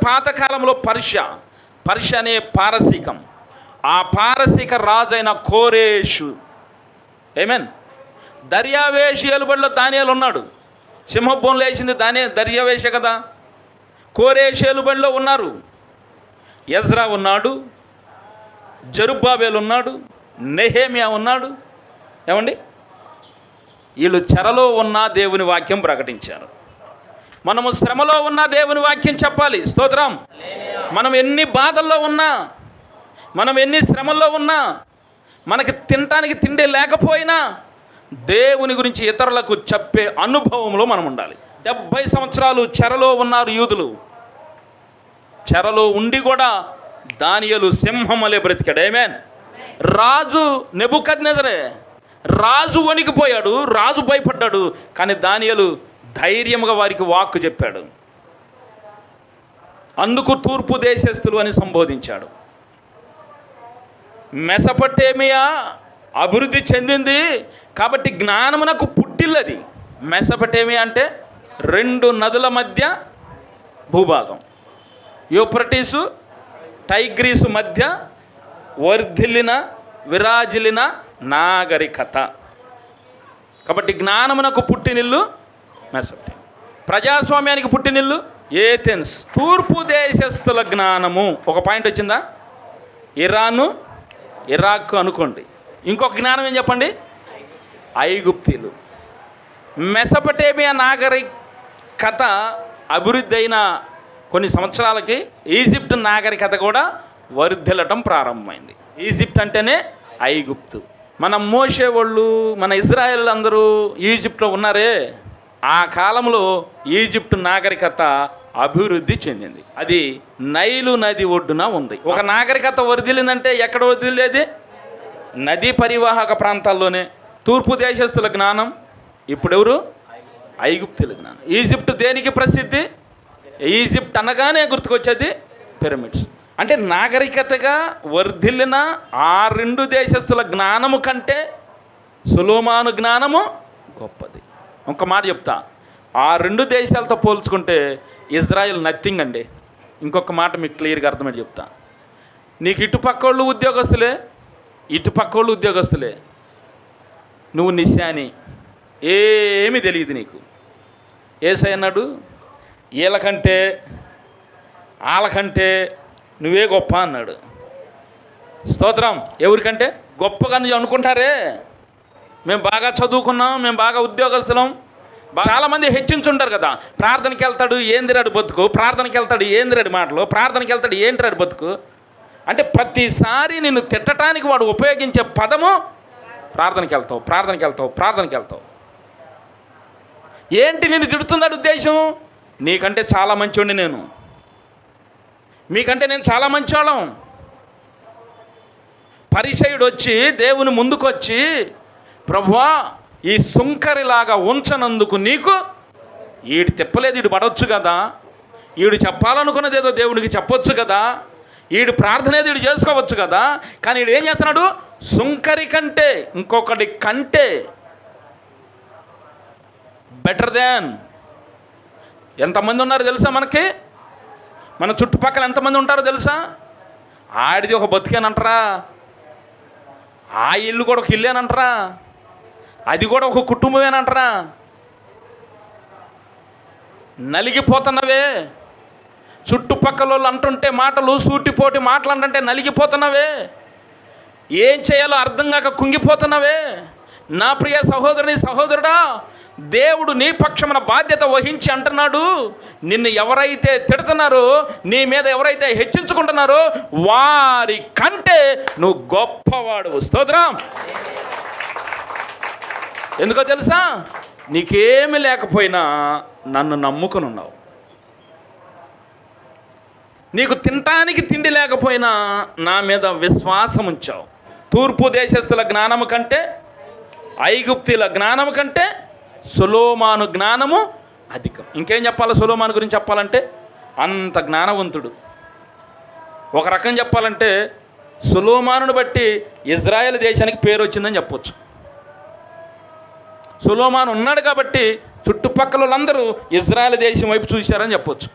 పాతకాలంలో పర్షియా అనే పారసీకం, ఆ పారసీక రాజైన కోరేషు, ఏమేన్, దర్యావేషు ఏలుబడిలో దానియేలు ఉన్నాడు. సింహభూములు వేసింది దర్యావేషే కదా. కోరేషు ఏలుబడిలో ఉన్నారు. ఎజ్రా ఉన్నాడు, జెరుబ్బాబెలు ఉన్నాడు, నెహెమ్యా ఉన్నాడు. ఏమండి, వీళ్ళు చెరలో ఉన్న దేవుని వాక్యం ప్రకటించారు. మనము శ్రమలో ఉన్న దేవుని వాక్యం చెప్పాలి. స్తోత్రం. మనం ఎన్ని బాధల్లో ఉన్నా, మనం ఎన్ని శ్రమల్లో ఉన్నా, మనకి తినటానికి తిండి లేకపోయినా దేవుని గురించి ఇతరులకు చెప్పే అనుభవంలో మనం ఉండాలి. 70 సంవత్సరాలు చెరలో ఉన్నారు యూదులు. చెరలో ఉండి కూడా దానియేలు సింహం వలె బ్రతికాడు. ఆమేన్. రాజు నెబుకద్నెజరే, రాజు వణికిపోయాడు, రాజు భయపడ్డాడు. కానీ దానియేలు ధైర్యంగా వారికి వాక్కు చెప్పాడు. అందుకు తూర్పు దేశస్థులు అని సంబోధించాడు. మెసపొటేమియా అభివృద్ధి చెందింది కాబట్టి జ్ఞానమునకు పుట్టిల్లది. మెసపొటేమియా అంటే 2 నదుల మధ్య భూభాగం, యూఫ్రటీసు టైగ్రీసు మధ్య విరాజిల్లిన నాగరికత. కాబట్టి జ్ఞానమునకు పుట్టినిల్లు మెసపొటేమియా. ప్రజాస్వామ్యానికి పుట్టినిల్లు ఏథెన్స్. తూర్పు దేశస్థుల జ్ఞానము. ఒక పాయింట్ వచ్చిందా? ఇరాను, ఇరాక్ అనుకోండి. ఇంకొక జ్ఞానం ఏం చెప్పండి? ఐగుప్తీలు. మెసపొటేమియా నాగరికత అభివృద్ధి అయిన కొన్ని సంవత్సరాలకి ఈజిప్ట్ నాగరికత కూడా వర్ధిల్లటం ప్రారంభమైంది. ఈజిప్ట్ అంటేనే ఐగుప్తు. మన మోషే వాళ్ళు, మన ఇజ్రాయెల్ అందరూ ఈజిప్ట్లో ఉన్నారే, ఆ కాలంలో ఈజిప్ట్ నాగరికత అభివృద్ధి చెందింది. అది నైలు నది ఒడ్డున ఉంది. ఒక నాగరికత వర్ధిల్లిందంటే ఎక్కడ వర్ధిల్లేది? నదీ పరివాహక ప్రాంతాల్లోనే. తూర్పు దేశస్తుల జ్ఞానం ఇప్పుడు ఎవరు? ఐగుప్తుల జ్ఞానం. ఈజిప్ట్ దేనికి ప్రసిద్ధి? ఈజిప్ట్ అనగానే గుర్తుకొచ్చేది పిరమిడ్స్. అంటే నాగరికతగా వర్ధిల్లిన ఆ 2 దేశస్తుల జ్ఞానము కంటే సొలొమోను జ్ఞానము గొప్పది. ఒక మాట చెప్తా, ఆ 2 దేశాలతో పోల్చుకుంటే ఇజ్రాయెల్ నథింగ్ అండి. ఇంకొక మాట మీకు క్లియర్గా అర్థమని చెప్తా. నీకు ఇటుపక్కోళ్ళు ఉద్యోగస్తులే, ఇటుపక్కోళ్ళు ఉద్యోగస్తులే, నువ్వు నిశాని, ఏమీ తెలియదు నీకు. యేసయ్య అన్నాడు, వీళ్ళకంటే వాళ్ళకంటే నువ్వే గొప్ప అన్నాడు. స్తోత్రం. ఎవరికంటే గొప్పగా నువ్వు అనుకుంటారే, మేము బాగా చదువుకున్నాం, మేము బాగా ఉద్యోగస్తులం. చాలామంది హెచ్చించుంటారు కదా, ప్రార్థనకి వెళ్తాడు ఏందిరాడు బతుకు, ప్రార్థనకి వెళ్తాడు ఏందిరాడు మాటలు, ప్రార్థనకి వెళ్తాడు ఏంటిరాడు బతుకు అంటే ప్రతిసారి నిన్ను తిట్టడానికి వాడు ఉపయోగించే పదము ప్రార్థనకి వెళ్తావు, ప్రార్థనకి వెళ్తావు, ప్రార్థనకి వెళ్తావు. ఏంటి నిన్ను తిడుతున్నాడు ఉద్దేశం? నీకంటే చాలా మంచోడిని నేను, మీకంటే నేను చాలా మంచోళ్ళం. పరిసయుడు వచ్చి దేవుని ముందుకొచ్చి, ప్రభువా ఈ సుంకరిలాగా ఉంచనందుకు నీకు, ఈడు తిప్పలేదు, ఈడు పడవచ్చు కదా, ఈడు చెప్పాలనుకున్నది ఏదో దేవుడికి చెప్పొచ్చు కదా, ఈడు ప్రార్థన ఏదో ఈడు చేసుకోవచ్చు కదా, కానీ ఈడు ఏం చేస్తున్నాడు? సుంకరి కంటే, ఇంకొకటి కంటే బెటర్ దాన్. ఎంతమంది ఉన్నారు తెలుసా మనకి? మన చుట్టుపక్కల ఎంతమంది ఉంటారో తెలుసా? ఆడిది ఒక బతికేనంటారా, ఆ ఇల్లు కూడా ఒక ఇల్లేనంటారా, అది కూడా ఒక కుటుంబమేనంటారా. నలిగిపోతున్నవే. చుట్టుపక్కల వాళ్ళు అంటుంటే మాటలు, సూటిపోటి మాటలు అంటుంటే నలిగిపోతున్నవే. ఏం చేయాలో అర్థం కాక కుంగిపోతున్నవే. నా ప్రియ సహోదరుని, సహోదరుడా, దేవుడు నీ పక్షమున బాధ్యత వహించి అంటున్నాడు, నిన్ను ఎవరైతే తిడుతున్నారో, నీ మీద ఎవరైతే హెచ్చించుకుంటున్నారో వారి కంటే నువ్వు గొప్పవాడు. స్తోత్రం. ఎందుకో తెలుసా? నీకేమి లేకపోయినా నన్ను నమ్ముకుని ఉన్నావు. నీకు తినటానికి తిండి లేకపోయినా నా మీద విశ్వాసం ఉంచావు. తూర్పు దేశస్తుల జ్ఞానము కంటే, ఐగుప్తుల జ్ఞానము కంటే సొలొమోను జ్ఞానము అధికం. ఇంకేం చెప్పాలి సొలొమోను గురించి చెప్పాలంటే? అంత జ్ఞానవంతుడు. ఒక రకం చెప్పాలంటే సొలొమోనుని బట్టి ఇజ్రాయెల్ దేశానికి పేరు వచ్చిందని చెప్పొచ్చు. సొలొమోను ఉన్నాడు కాబట్టి చుట్టుపక్కల వాళ్ళందరూ ఇజ్రాయెల్ దేశం వైపు చూశారని చెప్పొచ్చు.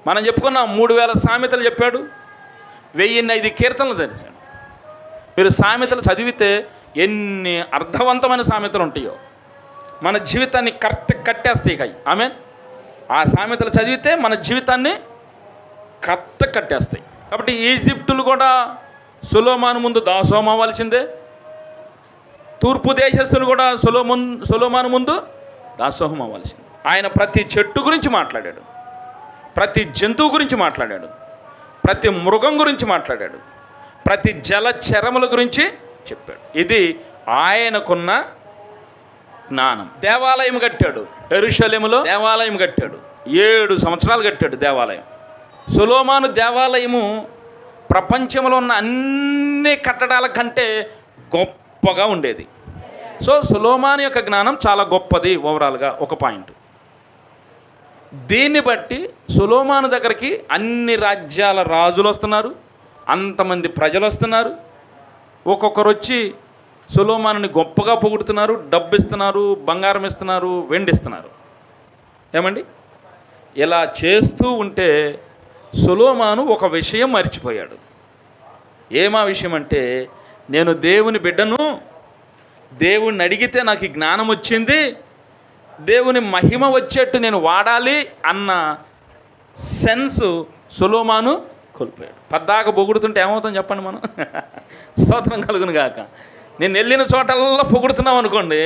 మనం చెప్పుకున్నాం 3000 సామెతలు చెప్పాడు, 1005 కీర్తనలు తెరిచాడు. మీరు సామెతలు చదివితే ఎన్ని అర్థవంతమైన సామెతలు ఉంటాయో, మన జీవితాన్ని కరెక్ట్ కట్టేస్తాయి కాయి. ఆమెన్. ఆ సామెతలు చదివితే మన జీవితాన్ని కరెక్ట్ కట్టేస్తాయి. కాబట్టి ఈజిప్టులు కూడా సొలొమోను ముందు దాసోహం అవ్వాల్సిందే. తూర్పు దేశస్తులు కూడా సొలొమోను ముందు దాసోహం అవ్వాల్సిందే. ఆయన ప్రతి చెట్టు గురించి మాట్లాడాడు, ప్రతి జంతువు గురించి మాట్లాడాడు, ప్రతి మృగం గురించి మాట్లాడాడు, ప్రతి జలచరముల గురించి చెప్పాడు. ఇది ఆయనకున్న జ్ఞానం. దేవాలయం కట్టాడు, యెరూషలేములో దేవాలయం కట్టాడు. 7 సంవత్సరాలు కట్టాడు దేవాలయం. సొలొమోను దేవాలయము ప్రపంచంలో ఉన్న అన్ని కట్టడాల కంటే గొప్పగా ఉండేది. సో సొలొమోను యొక్క జ్ఞానం చాలా గొప్పది. ఓవరాల్గా ఒక పాయింట్. దీన్ని బట్టి సొలొమోను దగ్గరికి అన్ని రాజ్యాల రాజులు వస్తున్నారు, అంతమంది ప్రజలు వస్తున్నారు. ఒక్కొక్కరు వచ్చి సొలొమోనుని గొప్పగా పొగుడుతున్నారు, డబ్బు ఇస్తున్నారు, బంగారం ఇస్తున్నారు, వెండి ఇస్తున్నారు. ఏమండి, ఇలా చేస్తూ ఉంటే సొలొమోను ఒక విషయం మర్చిపోయాడు. ఏమా విషయం అంటే, నేను దేవుని బిడ్డను, దేవుణ్ణి అడిగితే నాకు ఈ జ్ఞానం వచ్చింది, దేవుని మహిమ వచ్చేట్టు నేను వాడాలి అన్న సెన్స్ సొలొమోను కోల్పోయాడు. పద్దాక పొగుడుతుంటే ఏమవుతాం చెప్పండి మనం? స్తోత్రం కలుగును గాక. నేను వెళ్ళిన చోటల్లా పొగుడుతున్నాం అనుకోండి,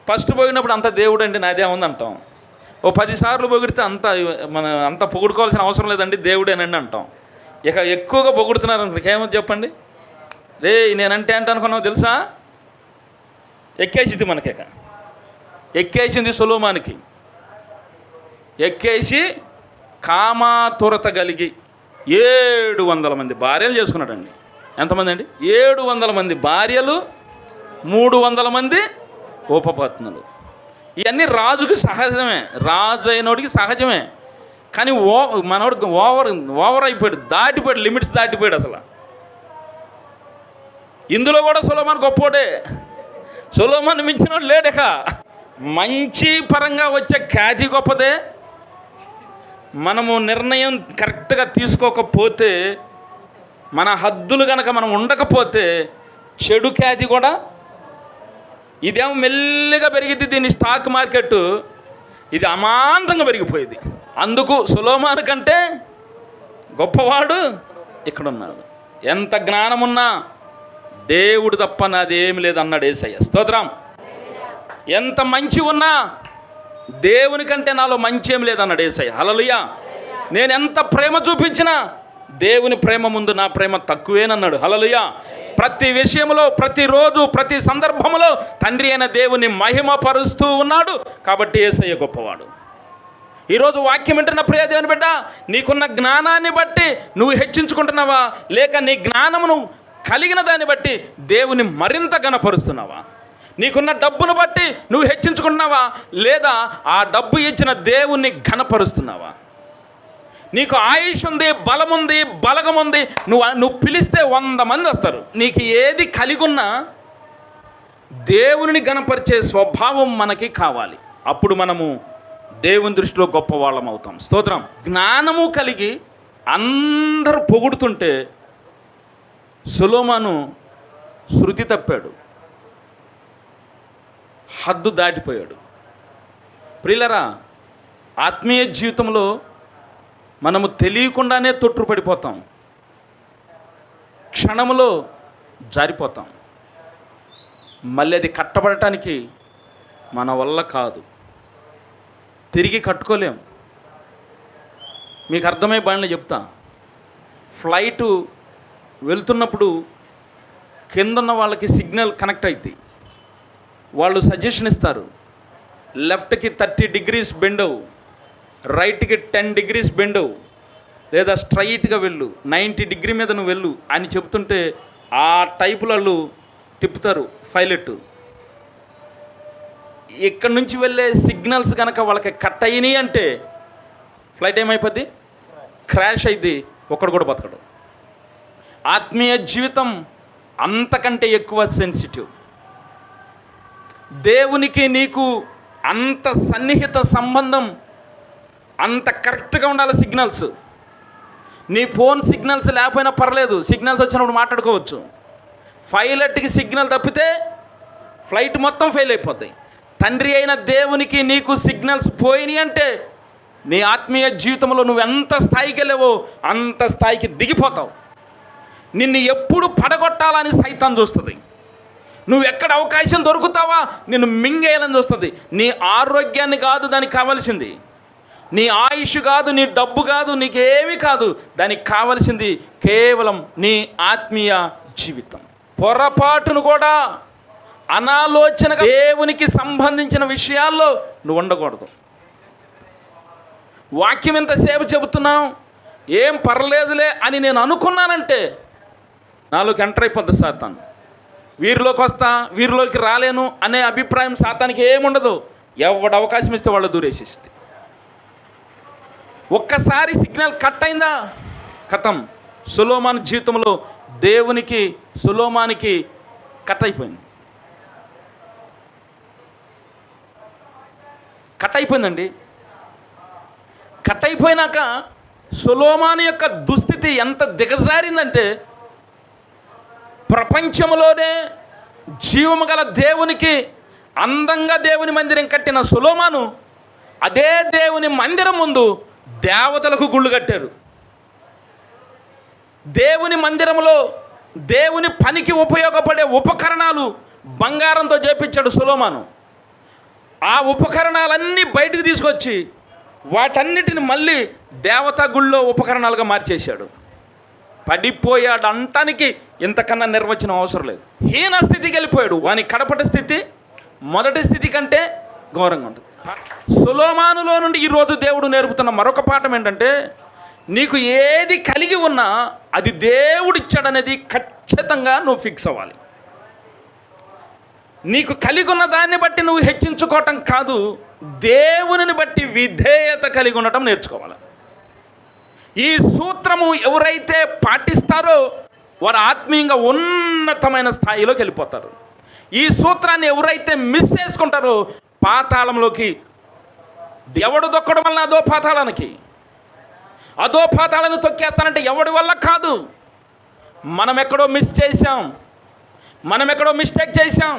ఫస్ట్ పోయినప్పుడు అంత దేవుడు అండి నాదే ఉంది అంటాం. ఓ 10 సార్లు పొగిడితే అంత పొగుడుకోవాల్సిన అవసరం లేదండి, దేవుడేనండి అంటాం. ఇక ఎక్కువగా పొగుడుతున్నారు అనుకోండి, ఏమో చెప్పండి, రే నేనంటే అంటే అనుకున్నావు తెలుసా, ఎక్కేసింది మనకిక. ఎక్కేసింది సొలొమోనుకి. ఎక్కేసి కామాతురత కలిగి 700 మంది భార్యలు చేసుకున్నాడండి. ఎంతమంది అండి? 700 మంది భార్యలు, 300 మంది ఉపపత్నులు. ఇవన్నీ రాజుకి సహజమే, రాజు అయినోడికి సహజమే. కానీ మనోడు ఓవర్ అయిపోయాడు, దాటిపోయాడు, లిమిట్స్ దాటిపోయాడు అసలు. ఇందులో కూడా సొలొమోను గొప్పోడే, సొలొమోను మించినోడు లేడక. మంచి పరంగా వచ్చే ఖ్యాతి గొప్పదే. మనము నిర్ణయం కరెక్ట్గా తీసుకోకపోతే, మన హద్దులు కనుక మనం ఉండకపోతే చెడు ఖ్యాతి కూడా ఇదేమో మెల్లిగా పెరిగింది. దీని స్టాక్ మార్కెట్ ఇది అమాంతంగా పెరిగిపోయింది. అందుకు సొలొమోను కంటే గొప్పవాడు ఇక్కడున్నాడు. ఎంత జ్ఞానమున్నా దేవుడు తప్ప నాదేమి లేదు అన్నాడు యేసయ్య. స్తోత్రం. ఎంత మంచి ఉన్నా దేవుని కంటే నాలో మంచి ఏం లేదన్నాడు యేసయ్య. హల్లెలూయా. నేను ఎంత ప్రేమ చూపించినా దేవుని ప్రేమ ముందు నా ప్రేమ తక్కువేనన్నాడు. హల్లెలూయా. ప్రతి విషయంలో, ప్రతిరోజు, ప్రతి సందర్భంలో తండ్రి అయిన దేవుని మహిమపరుస్తూ ఉన్నాడు. కాబట్టి యేసయ్య గొప్పవాడు. ఈరోజు వాక్యం వింటున్న ప్రియ దేవుని బిడ్డ, నీకున్న జ్ఞానాన్ని బట్టి నువ్వు హెచ్చించుకుంటున్నావా, లేక నీ జ్ఞానమును కలిగిన దాన్ని బట్టి దేవుని మరింత ఘనపరుస్తున్నావా? నీకున్న డబ్బును బట్టి నువ్వు హెచ్చించుకుంటున్నావా, లేదా ఆ డబ్బు ఇచ్చిన దేవుణ్ణి ఘనపరుస్తున్నావా? నీకు ఆయుష్ ఉంది, బలం ఉంది, బలగం ఉంది, నువ్వు పిలిస్తే 100 మంది వస్తారు. నీకు ఏది కలిగి ఉన్నా దేవుని ఘనపరిచే స్వభావం మనకి కావాలి. అప్పుడు మనము దేవుని దృష్టిలో గొప్పవాళ్ళం అవుతాం. స్తోత్రం. జ్ఞానము కలిగి అందరూ పొగుడుతుంటే సొలొమోను శృతి తప్పాడు, హద్దు దాటిపోయాడు. ప్రియులరా, ఆత్మీయ జీవితంలో మనము తెలియకుండానే తొట్టుపడిపోతాం, క్షణంలో జారిపోతాం. మళ్ళీ అది కట్టబడటానికి మన వల్ల కాదు, తిరిగి కట్టుకోలేం. మీకు అర్థమై బాగా చెప్తా. ఫ్లైటు వెళ్తున్నప్పుడు కిందన్న వాళ్ళకి సిగ్నల్ కనెక్ట్ అవుతుంది, వాళ్ళు సజెషన్ ఇస్తారు. లెఫ్ట్కి 30 degrees బెండవు, రైట్కి 10 degrees బెండవు, లేదా స్ట్రైట్గా వెళ్ళు, 90 degree మీద నువ్వు వెళ్ళు అని చెప్తుంటే ఆ టైపులో వాళ్ళు తిప్పుతారు పైలట్. ఇక్కడి నుంచి వెళ్ళే సిగ్నల్స్ కనుక వాళ్ళకి కట్ అయినాయి అంటే ఫ్లైట్ ఏమైపోద్ది? క్రాష్ అయింది, ఒక్కడు కూడా బతకడు. ఆత్మీయ జీవితం అంతకంటే ఎక్కువ సెన్సిటివ్. దేవునికి నీకు అంత సన్నిహిత సంబంధం అంత కరెక్ట్గా ఉండాలి సిగ్నల్స్. నీ ఫోన్ సిగ్నల్స్ లేకపోయినా పర్లేదు, సిగ్నల్స్ వచ్చినప్పుడు మాట్లాడుకోవచ్చు. పైలట్కి సిగ్నల్ తప్పితే ఫ్లైట్ మొత్తం ఫెయిల్ అయిపోతాయి. తండ్రి అయిన దేవునికి నీకు సిగ్నల్స్ పోయినాయి అంటే నీ ఆత్మీయ జీవితంలో నువ్వు ఎంత స్థాయికి వెళ్ళావో అంత స్థాయికి దిగిపోతావు. నిన్ను ఎప్పుడు పడగొట్టాలని సైతాన్ చూస్తుంది. నువ్వు ఎక్కడ అవకాశం దొరుకుతావా నిన్ను మింగేయాలని చూస్తుంది. నీ ఆరోగ్యాన్ని కాదు దానికి కావాల్సింది, నీ ఆయుష్ కాదు, నీ డబ్బు కాదు, నీకేమీ కాదు. దానికి కావలసింది కేవలం నీ ఆత్మీయ జీవితం. పొరపాటును కూడా అనాలోచనగా దేవునికి సంబంధించిన విషయాల్లో నువ్వు ఉండకూడదు. వాక్యం ఎంతసేపు చెబుతున్నాం, ఏం పర్లేదులే అని నేను అనుకున్నానంటే నాలోకి ఎంటర్ అయిపోద్ది సాతాను. వీరిలోకి వస్తా, వీరిలోకి రాలేను అనే అభిప్రాయం సాతానికి ఏముండదు. ఎవడు అవకాశం ఇస్తే వాళ్ళు దూరేసిస్తే. ఒక్కసారి సిగ్నల్ కట్ అయిందా కథం. సొలొమోను జీవితంలో దేవునికి సొలొమోనుకి కట్ అయిపోయింది. కట్ అయిపోయిందండి. కట్ అయిపోయినాక సొలొమోను యొక్క దుస్థితి ఎంత దిగజారిందంటే, ప్రపంచంలోనే జీవము గల దేవునికి అందంగా దేవుని మందిరం కట్టిన సొలొమోను అదే దేవుని మందిరం ముందు దేవతలకు గుళ్ళు కట్టారు. దేవుని మందిరంలో దేవుని పనికి ఉపయోగపడే ఉపకరణాలు బంగారంతో చేపించాడు సొలొమోను. ఆ ఉపకరణాలన్నీ బయటకు తీసుకొచ్చి వాటన్నిటిని మళ్ళీ దేవతా గుళ్ళో ఉపకరణాలుగా మార్చేశాడు. పడిపోయాడు అంటానికి ఇంతకన్నా నిర్వచనం అవసరం లేదు. హీన స్థితికి వెళ్ళిపోయాడు. వాని కడపటి స్థితి మొదటి స్థితి కంటే ఘోరంగా ఉంటుంది. సొలొమోనులో నుండి ఈరోజు దేవుడు నేర్పుతున్న మరొక పాఠం ఏంటంటే, నీకు ఏది కలిగి ఉన్నా అది దేవుడిచ్చాడనేది ఖచ్చితంగా నువ్వు ఫిక్స్ అవ్వాలి. నీకు కలిగి ఉన్న దాన్ని బట్టి నువ్వు హెచ్చించుకోవటం కాదు, దేవునిని బట్టి విధేయత కలిగి ఉండటం నేర్చుకోవాలి. ఈ సూత్రము ఎవరైతే పాటిస్తారో వారు ఆత్మీయంగా ఉన్నతమైన స్థాయిలోకి వెళ్ళిపోతారు. ఈ సూత్రాన్ని ఎవరైతే మిస్ చేసుకుంటారో పాతాళంలోకి, ఎవడు దొక్కడం వల్ల అదో పాతాళానికి, అదో పాతాళాన్ని తొక్కేస్తానంటే ఎవడి వల్ల కాదు. మనం ఎక్కడో మిస్ చేశాం, మనం ఎక్కడో మిస్టేక్ చేశాం,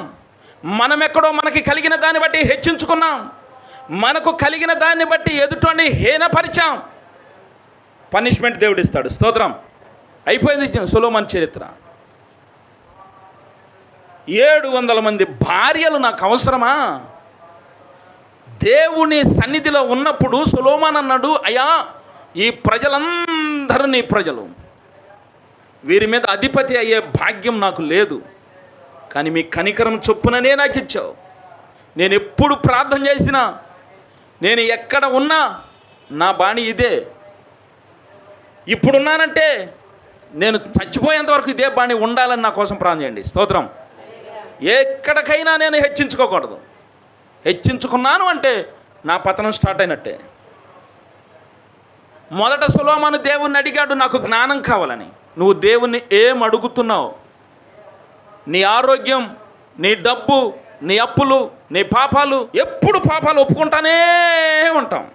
మనం ఎక్కడో మనకి కలిగిన దాన్ని బట్టి హెచ్చించుకున్నాం, మనకు కలిగిన దాన్ని బట్టి ఎదుటోని హీనపరిచాం. పనిష్మెంట్ దేవుడు ఇస్తాడు. స్తోత్రం. అయిపోయింది సొలొమోను చరిత్ర. 700 మంది భార్యలు నాకు అవసరమా? దేవుని సన్నిధిలో ఉన్నప్పుడు సొలొమోను అన్నాడు, అయ్యా ఈ ప్రజలందరూ నీ ప్రజలు, వీరి మీద అధిపతి అయ్యే భాగ్యం నాకు లేదు, కానీ మీ కనికరం చొప్పుననే నాకు ఇచ్చావు. నేను ఎప్పుడు ప్రార్థన చేసినా, నేను ఎక్కడ ఉన్నా నా బాణి ఇదే. ఇప్పుడున్నానంటే నేను చచ్చిపోయేంత వరకు ఇదే బాణి ఉండాలని నా కోసం ప్రార్థన చేయండి. స్తోత్రం. ఎక్కడికైనా నేను హెచ్చించుకోకూడదు. హెచ్చించుకున్నాను అంటే నా పతనం స్టార్ట్ అయినట్టే. మొదట సొలొమోను దేవుణ్ణి అడిగాడు, నాకు జ్ఞానం కావాలని. నువ్వు దేవుణ్ణి ఏం అడుగుతున్నావు? నీ ఆరోగ్యం, నీ డబ్బు, నీ అప్పులు, నీ పాపాలు. ఎప్పుడు పాపాలు ఒప్పుకుంటానే ఉంటాం.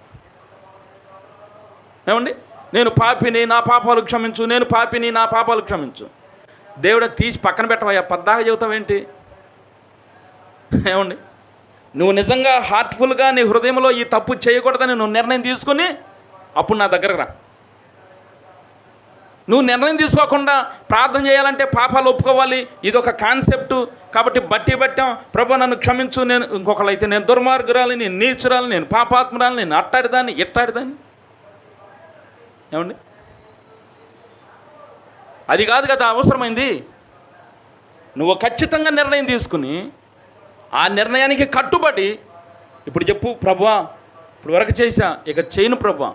ఏమండి, నేను పాపిని, నా పాపాలు క్షమించు, నేను పాపిని, నా పాపాలు క్షమించు. దేవుడు తీసి పక్కన పెట్టవయ్యా, పద్దాగా చెబుతావేంటి? ఏమండి, నువ్వు నిజంగా హార్ట్ఫుల్గా నీ హృదయంలో ఈ తప్పు చేయకూడదని నువ్వు నిర్ణయం తీసుకుని అప్పుడు నా దగ్గరకు రా. నువ్వు నిర్ణయం తీసుకోకుండా ప్రార్థన చేయాలంటే పాపాలు ఒప్పుకోవాలి, ఇది ఒక కాన్సెప్టు. కాబట్టి బట్టి పట్టాం, ప్రభు నన్ను క్షమించు, నేను ఇంకొకళ్ళు అయితే నేను దుర్మార్గురాలి, నేను నీచురాలి, నేను పాపాత్మురాలి, నేను అట్టాడిదాన్ని ఇట్టాడిదాన్ని. ఏమండి, అది కాదు కదా అవసరమైంది. నువ్వు ఖచ్చితంగా నిర్ణయం తీసుకుని ఆ నిర్ణయానికి కట్టుబడి ఇప్పుడు చెప్పు, ప్రభువా ఇప్పుడు వరకు చేశా, ఇక చేయను ప్రభువా,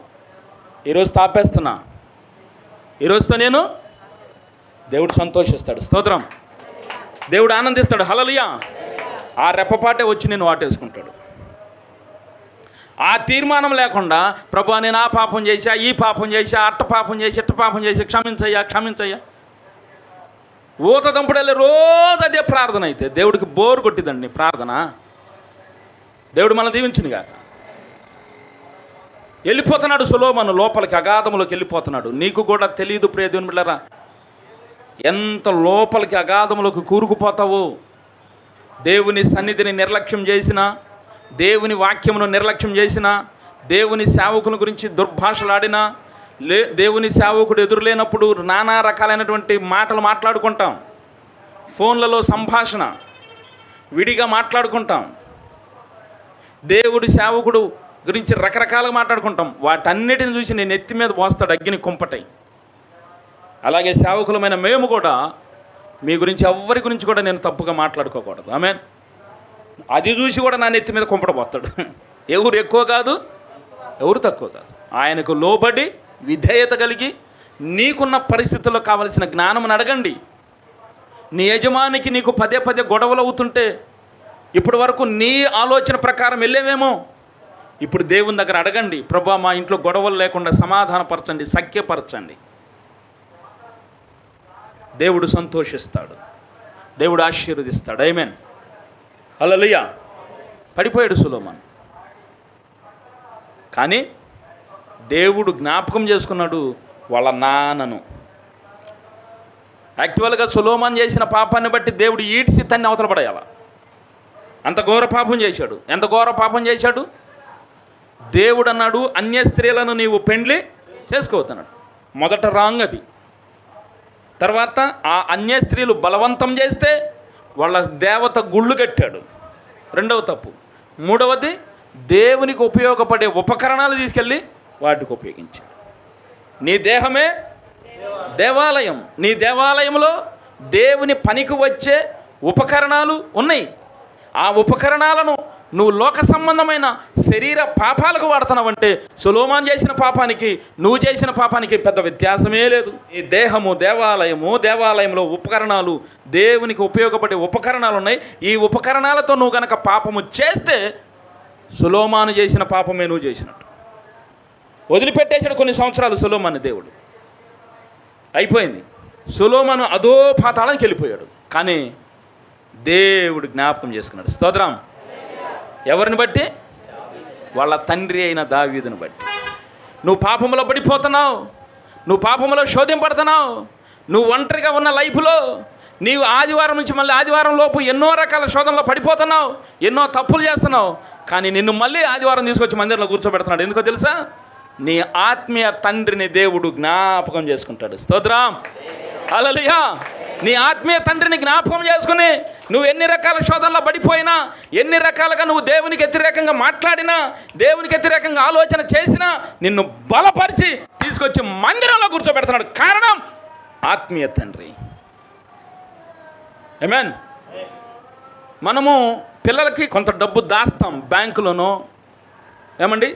ఈరోజు తాపేస్తున్నా, ఈరోజుతో నేను. దేవుడు సంతోషిస్తాడు. స్తోత్రం. దేవుడు ఆనందిస్తాడు. హల్లెలూయా. ఆ రెప్పపాటే వచ్చి నేను వాటేసుకుంటాడు. ఆ తీర్మానం లేకుండా ప్రభువా నేను ఆ పాపం చేశా, ఈ పాపం చేశా, అట్ట పాపం చేసి, ఇట్ట పాపం చేసి, క్షమించయ్యా క్షమించయ్యా, ఊత దంపుడలే రోజు అదే ప్రార్థన అయితే దేవుడికి బోరు కొట్టిదండి ప్రార్థన. దేవుడు మనల్ని దీవించును గాక. వెళ్ళిపోతున్నాడు సొలొమోను, లోపలికి అగాధములోకి వెళ్ళిపోతున్నాడు. నీకు కూడా తెలియదు ప్రియ దేవుని బిడ్డలారా, ఎంత లోపలికి అగాధములోకి కూరుకుపోతావు. దేవుని సన్నిధిని నిర్లక్ష్యం చేసినా, దేవుని వాక్యమును నిర్లక్ష్యం చేసినా, దేవుని సేవకుల గురించి దుర్భాషలాడినా, దేవుని సేవకుడు ఎదురులేనప్పుడు నానా రకాలైనటువంటి మాటలు మాట్లాడుకుంటాం. ఫోన్లలో సంభాషణ విడిగా మాట్లాడుకుంటాం. దేవుడి సేవకుడు గురించి రకరకాలుగా మాట్లాడుకుంటాం. వాటన్నిటిని చూసి నేను ఎత్తి మీద పోస్తాడు అగ్గిని కుంపటై. అలాగే సేవకులమైన మేము కూడా మీ గురించి ఎవరి గురించి కూడా నేను తప్పుగా మాట్లాడుకోకూడదు. ఆమేన్. అది చూసి కూడా నా నెత్తి మీద కుంపట పోస్తాడు. ఎవరు ఎక్కువ కాదు, ఎవరు తక్కువ కాదు. ఆయనకు లోబడి విధేయత కలిగి నీకున్న పరిస్థితుల్లో కావలసిన జ్ఞానం అడగండి. నీ యజమానికి నీకు పదే పదే గొడవలు అవుతుంటే ఇప్పటి వరకు నీ ఆలోచన ప్రకారం వెళ్ళేవేమో, ఇప్పుడు దేవుని దగ్గర అడగండి, ప్రభువా మా ఇంట్లో గొడవలు లేకుండా సమాధానపరచండి, సఖ్యపరచండి. దేవుడు సంతోషిస్తాడు, దేవుడు ఆశీర్వదిస్తాడు. ఆమేన్. హల్లెలూయా. పడిపోయాడు సొలొమోను, కానీ దేవుడు జ్ఞాపకం చేసుకున్నాడు వాళ్ళ నాన్నను. యాక్చువల్గా సొలొమోను చేసిన పాపాన్ని బట్టి దేవుడు ఈడ్చి తన్ని అవతల పడేయాల. అంత ఘోర పాపం చేశాడు. ఎంత ఘోర పాపం చేశాడు? దేవుడు అన్నాడు, అన్య స్త్రీలను నీవు పెండ్లి చేసుకోవద్దన్నాడు. మొదట రాంగ్ అది. తర్వాత ఆ అన్య స్త్రీలు బలవంతం చేస్తే వాళ్ళ దేవత గుళ్ళు కట్టాడు, రెండవ తప్పు. మూడవది, దేవునికి ఉపయోగపడే ఉపకరణాలు తీసుకెళ్ళి వాటికి ఉపయోగించాడు. నీ దేహమే దేవాలయం. నీ దేవాలయంలో దేవుని పనికి వచ్చే ఉపకరణాలు ఉన్నాయి. ఆ ఉపకరణాలను నువ్వు లోక సంబంధమైన శరీర పాపాలకు వాడుతున్నావంటే సొలొమోను చేసిన పాపానికి నువ్వు చేసిన పాపానికి పెద్ద వ్యత్యాసమే లేదు. ఈ దేహము దేవాలయము, దేవాలయంలో ఉపకరణాలు, దేవునికి ఉపయోగపడే ఉపకరణాలు ఉన్నాయి. ఈ ఉపకరణాలతో నువ్వు కనుక పాపము చేస్తే సొలొమోను చేసిన పాపమే నువ్వు చేసినట్టు. వదిలిపెట్టేసాడు కొన్ని సంవత్సరాలు సొలొమోను దేవుడు. అయిపోయింది. సొలొమోను అదో పాతాళానికి వెళ్ళిపోయాడు. కానీ దేవుడు జ్ఞాపకం చేసుకున్నాడు. స్తోత్రం. ఎవరిని బట్టి? వాళ్ళ తండ్రి అయిన దావీదుని బట్టి. నువ్వు పాపంలో పడిపోతున్నావు, నువ్వు పాపంలో శోధింపడుతున్నావు, నువ్వు ఒంటరిగా ఉన్న లైఫ్లో నీవు ఆదివారం నుంచి మళ్ళీ ఆదివారం లోపు ఎన్నో రకాల శోధనలో పడిపోతున్నావు, ఎన్నో తప్పులు చేస్తున్నావు. కానీ నిన్ను మళ్ళీ ఆదివారం తీసుకొచ్చి మందిరంలో కూర్చోబెడుతున్నాడు. ఎందుకో తెలుసా? నీ ఆత్మీయ తండ్రిని దేవుడు జ్ఞాపకం చేసుకుంటాడు. స్తోత్రం. హల్లెలూయా. నీ ఆత్మీయ తండ్రిని జ్ఞాపకం చేసుకుని నువ్వు ఎన్ని రకాల శోధనలో పడిపోయినా, ఎన్ని రకాలుగా నువ్వు దేవునికి వ్యతిరేకంగా మాట్లాడినా, దేవునికి వ్యతిరేకంగా ఆలోచన చేసినా, నిన్ను బలపరిచి తీసుకొచ్చి మందిరంలో కూర్చోబెడుతున్నాడు. కారణం ఆత్మీయ తండ్రి. ఆమేన్. మనము పిల్లలకి కొంత డబ్బు దాస్తాం, బ్యాంకులోనో ఏమండి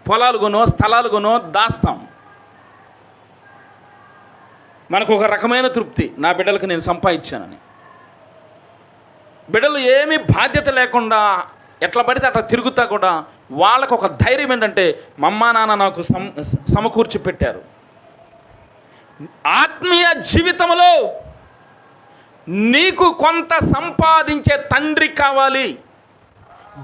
పొలాలు కొనో స్థలాలు కొనో దాస్తాం. మనకు ఒక రకమైన తృప్తి, నా బిడ్డలకు నేను సంపాదించానని. బిడ్డలు ఏమీ బాధ్యత లేకుండా ఎట్లా పడితే అట్లా తిరుగుతా కూడా వాళ్ళకు ఒక ధైర్యం ఏంటంటే మా అమ్మా నాన్న నాకు సమకూర్చి పెట్టారు. ఆత్మీయ జీవితంలో నీకు కొంత సంపాదించే తండ్రి కావాలి.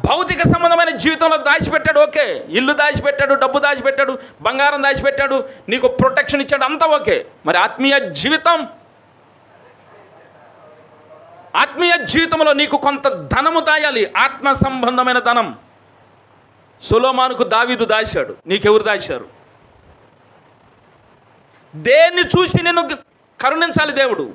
భౌతిక సంబంధమైన జీవితంలో దాచిపెట్టాడు, ఓకే. ఇల్లు దాచిపెట్టాడు, డబ్బు దాచిపెట్టాడు, బంగారం దాచిపెట్టాడు, నీకు ప్రొటెక్షన్ ఇచ్చాడు, అంతా ఓకే. మరి ఆత్మీయ జీవితంలో నీకు కొంత ధనము దాయాలి, ఆత్మ సంబంధమైన ధనం. సొలొమోనుకు దావీదు దాచాడు, నీకెవరు దాచారు? దేన్ని చూసి నిన్ను కరుణించాలి దేవుడు?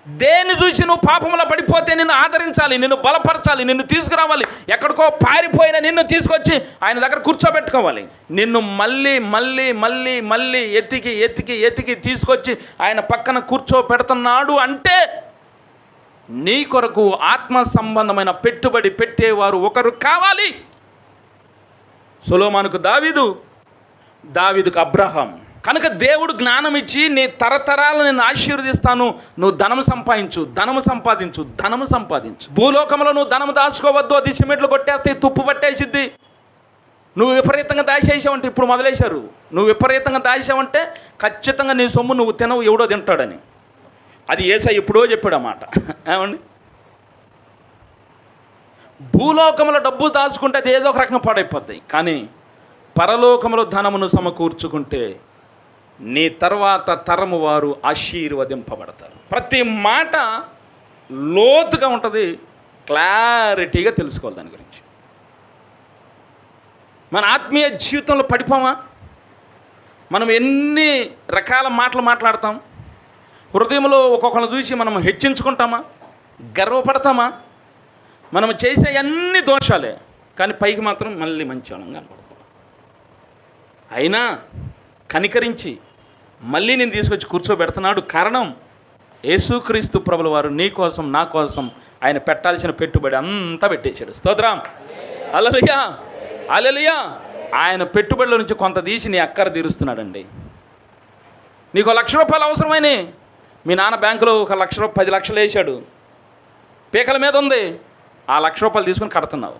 దేన్ని చూసి నువ్వు పాపంలో పడిపోతే నిన్ను ఆదరించాలి, నిన్ను బలపరచాలి, నిన్ను తీసుకురావాలి. ఎక్కడికో పారిపోయిన నిన్ను తీసుకొచ్చి ఆయన దగ్గర కూర్చోబెట్టుకోవాలి. నిన్ను మళ్ళీ మళ్ళీ మళ్ళీ మళ్ళీ ఎతికి ఎతికి ఎతికి తీసుకొచ్చి ఆయన పక్కన కూర్చోబెడుతున్నాడు అంటే నీ కొరకు ఆత్మ సంబంధమైన పెట్టుబడి పెట్టేవారు ఒకరు కావాలి. సొలొమోనుకు దావీదు, దావీదుకు అబ్రహాం. కనుక దేవుడు జ్ఞానం ఇచ్చి నీ తరతరాలు నేను ఆశీర్వదిస్తాను, నువ్వు ధనము సంపాదించు, ధనము సంపాదించు, ధనము సంపాదించు. భూలోకంలో నువ్వు ధనము దాచుకోవద్దు, అది సిమెంట్లు కొట్టేస్తే తుప్పు పట్టేసిద్ది. నువ్వు విపరీతంగా దాచేసావంటే, ఇప్పుడు మొదలేశారు, నువ్వు విపరీతంగా దాచావంటే ఖచ్చితంగా నీ సొమ్ము నువ్వు తినవు, ఎవడో తింటాడని. అది యేసయ్య ఎప్పుడో చెప్పాడు అన్నమాట. ఏమండి, భూలోకంలో డబ్బు దాచుకుంటే అది ఏదో ఒక రకంగా పాడైపోతాయి. కానీ పరలోకములో ధనమును సమకూర్చుకుంటే నీ తర్వాత తరము వారు ఆశీర్వదింపబడతారు. ప్రతి మాట లోతుగా ఉంటుంది, క్లారిటీగా తెలుసుకోవాలి దాని గురించి. మన ఆత్మీయ జీవితంలో పడిపోమా? మనం ఎన్ని రకాల మాటలు మాట్లాడతాం? హృదయంలో ఒక్కొక్కరిని చూసి మనం హెచ్చించుకుంటామా? గర్వపడతామా? మనం చేసే అన్ని దోషాలే, కానీ పైకి మాత్రం మళ్ళీ మంచి వాళ్ళంగా కనపడతాం. అయినా కనికరించి మళ్ళీ నేను తీసుకొచ్చి కూర్చోబెడుతున్నాడు. కారణం యేసుక్రీస్తు ప్రభుల వారు నీ కోసం నా కోసం ఆయన పెట్టాల్సిన పెట్టుబడి అంతా పెట్టేశాడు. స్తోత్రం, హల్లెలూయా, హల్లెలూయా. ఆయన పెట్టుబడిలో నుంచి కొంత తీసి నీ అక్కర తీరుస్తున్నాడండి. నీకు ₹1,00,000 అవసరమైనవి, మీ నాన్న బ్యాంకులో ₹1,00,000 10 లక్షలు వేసాడు, పీకల మీద ఉంది, ఆ ₹1,00,000 తీసుకుని కడుతున్నావు.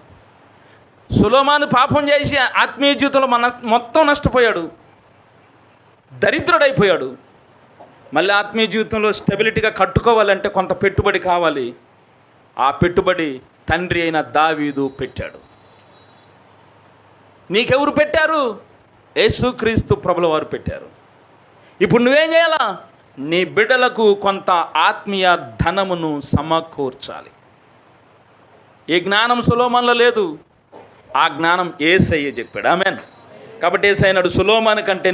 సొలొమోను పాపం చేసి ఆత్మీయ జీవితంలో మొత్తం నష్టపోయాడు, దరిద్రుడైపోయాడు. మళ్ళీ ఆత్మీయ జీవితంలో స్టెబిలిటీగా కట్టుకోవాలంటే కొంత పెట్టుబడి కావాలి. ఆ పెట్టుబడి తండ్రి అయిన దావీదు పెట్టాడు. నీకెవరు పెట్టారు? యేసుక్రీస్తు ప్రభుల వారు పెట్టారు. ఇప్పుడు నువ్వేం చేయాలా? నీ బిడ్డలకు కొంత ఆత్మీయ ధనమును సమకూర్చాలి. ఈ జ్ఞానం సొలొమోనులో లేదు, ఆ జ్ఞానం యేసయ్య చెప్పాడు. ఆమేన్. కాబట్టి యేసయ్య అన్నాడు, సొలొమోను కంటే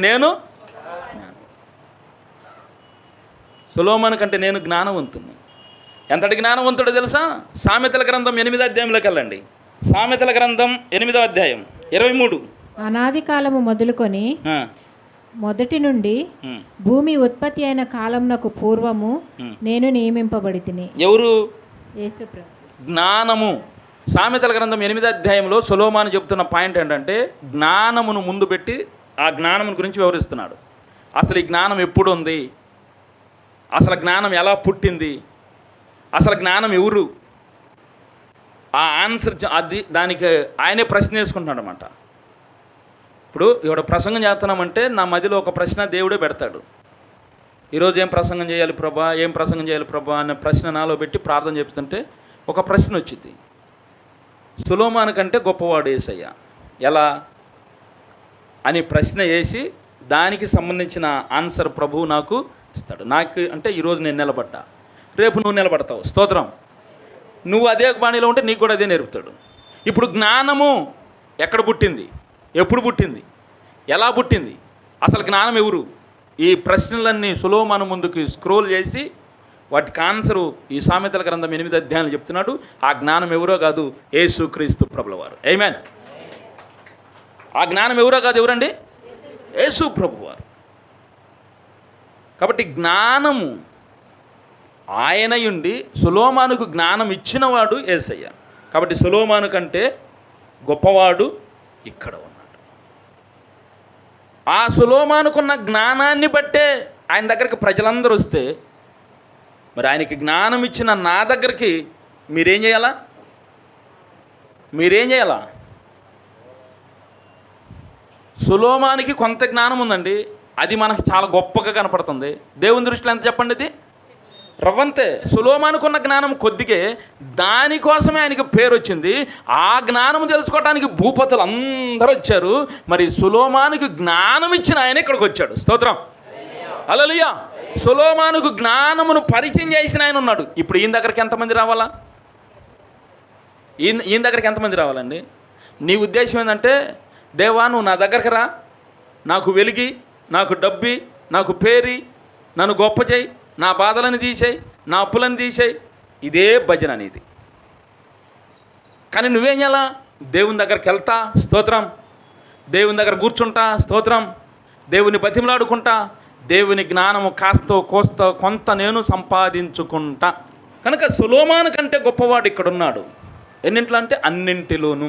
నేను జ్ఞానవంతుని. ఎంతటి జ్ఞానవంతుడో తెలుసా? సామెతల గ్రంథం 8వ అధ్యాయంలోకి వెళ్ళండి. సామెతల గ్రంథం 8వ అధ్యాయం 23. అనాది కాలము మొదలుకొని మొదటి నుండి భూమి ఉత్పత్తి అయిన కాలమునకు పూర్వము నేను నియమింపబడితిని. ఎవరు? యేసుప్రభు. జ్ఞానము. సామెతల గ్రంథం 8వ అధ్యాయంలో సొలొమోను చెప్తున్న పాయింట్ ఏంటంటే, జ్ఞానమును ముందు పెట్టి ఆ జ్ఞానమును గురించి వివరిస్తున్నాడు. అసలు ఈ జ్ఞానం ఎప్పుడు ఉంది, అసలు జ్ఞానం ఎలా పుట్టింది, అసలు జ్ఞానం ఎవరు, ఆ ఆన్సర్ దానికి ఆయనే ప్రశ్న వేసుకుంటున్నాడు అనమాట. ఇప్పుడు ఇక్కడ ప్రసంగం చేస్తున్నామంటే నా మదిలో ఒక ప్రశ్న దేవుడే పెడతాడు. ఈరోజు ఏం ప్రసంగం చేయాలి ప్రభా, ఏం ప్రసంగం చేయాలి ప్రభా అనే ప్రశ్న నాలో పెట్టి ప్రార్థన చేస్తుంటే ఒక ప్రశ్న వచ్చింది. సొలొమోను కంటే గొప్పవాడు యేసయ్య ఎలా అని ప్రశ్న వేసి దానికి సంబంధించిన ఆన్సర్ ప్రభువు నాకు ఇస్తాడు. నాకు అంటే ఈరోజు నేను నిలబడ్డా, రేపు నువ్వు నిలబడతావు. స్తోత్రం. నువ్వు అదే బాణీలో ఉంటే నీకు కూడా అదే నేర్పుతాడు. ఇప్పుడు జ్ఞానము ఎక్కడ పుట్టింది, ఎప్పుడు పుట్టింది, ఎలా పుట్టింది, అసలు జ్ఞానం ఎవరు? ఈ ప్రశ్నలన్నీ సొలొమోను ముందుకు స్క్రోల్ చేసి వాటికి ఆన్సరు ఈ సామెతల గ్రంథం 8వ అధ్యాయంలో చెప్తున్నాడు. ఆ జ్ఞానం ఎవరో కాదు, యేసుక్రీస్తు ప్రభుల వారు. ఆమేన్. ఆ జ్ఞానం ఎవరో కాదు, ఎవరండి? యేసు ప్రభువారు. కాబట్టి జ్ఞానము ఆయనయుండి సొలొమోనుకు జ్ఞానం ఇచ్చినవాడు యేసయ్య. కాబట్టి సొలొమోను కంటే గొప్పవాడు ఇక్కడ ఉన్నాడు. ఆ సొలొమోనుకున్న జ్ఞానాన్ని బట్టే ఆయన దగ్గరికి ప్రజలందరూ వస్తే, మరి ఆయనకి జ్ఞానం ఇచ్చిన నా దగ్గరికి మీరేం చేయాలా? సొలొమోనుకి కొంత జ్ఞానం ఉందండి, అది మనకు చాలా గొప్పగా కనపడుతుంది. దేవుని దృష్టిలో ఎంత చెప్పండి, అది రవ్వంతే. సొలొమోనుకున్న జ్ఞానం కొద్దిగే, దానికోసమే ఆయనకి పేరు వచ్చింది. ఆ జ్ఞానం తెలుసుకోవడానికి భూపతులు అందరూ వచ్చారు. మరి సొలొమోనుకి జ్ఞానం ఇచ్చిన ఆయన ఇక్కడికి వచ్చాడు. స్తోత్రం, హల్లెలూయా. సొలొమోనుకు జ్ఞానమును పరిచయం చేసిన ఆయన ఉన్నాడు. ఇప్పుడు ఈయన దగ్గరికి ఎంతమంది రావాలా? ఈయన దగ్గరికి ఎంతమంది రావాలండి? నీ ఉద్దేశం ఏంటంటే, దేవా నువ్వు నా దగ్గరికి రా, నాకు వెలిగి, నాకు డబ్బి, నాకు పేరి, నన్ను గొప్ప చేయి, నా బాధలను తీసేయి, నా అప్పులను తీసేయి. ఇదే భజన అనేది. కానీ నువ్వేం చేయాలా? దేవుని దగ్గరికి వెళ్తా, స్తోత్రం, దేవుని దగ్గర కూర్చుంటా, స్తోత్రం, దేవుని బతిమలాడుకుంటా, దేవుని జ్ఞానము కాస్తో కోస్తో కొంత నేను సంపాదించుకుంటా. కనుక సొలొమోను కంటే గొప్పవాడు ఇక్కడ ఉన్నాడు. ఎన్నింట్లో అంటే అన్నింటిలోనూ.